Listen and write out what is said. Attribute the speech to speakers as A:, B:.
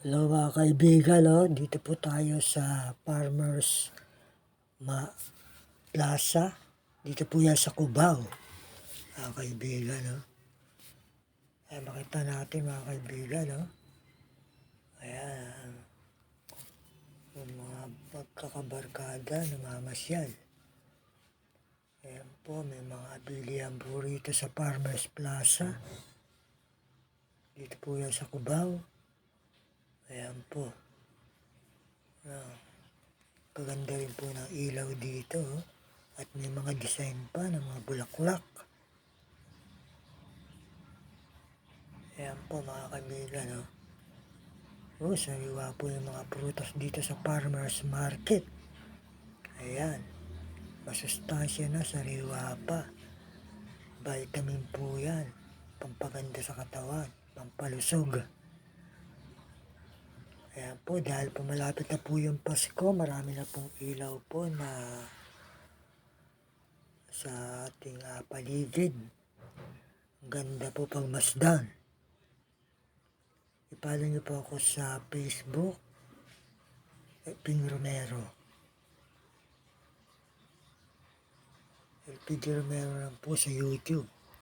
A: Hello mga kaibigan, dito po tayo sa Farmers Plaza. Dito po yan sa Cubao, mga kaibigan. Makita natin mga kaibigan. Ayan, yung mga pagkakabarkada namamasyal. Ayan po, may mga bilihan po rito sa Farmers Plaza. Dito po yan sa Cubao. Ayan po. Paganda rin po ng ilaw dito. At may mga design pa ng mga bulaklak. Ayan po mga kaibigan. Sariwa po yung mga prutas dito sa Farmers Market. Ayan. Masustansya na, sariwa pa. Vitamin po yan. Pampaganda sa katawan. Pampalusog. Ayan po, dahil po malapit na po yung Pasko, marami na pong ilaw po na sa ating paligid. Ang ganda po pag masdan. I-follow niyo po ako sa Facebook, Ping Romero. LPG Romero lang po sa YouTube.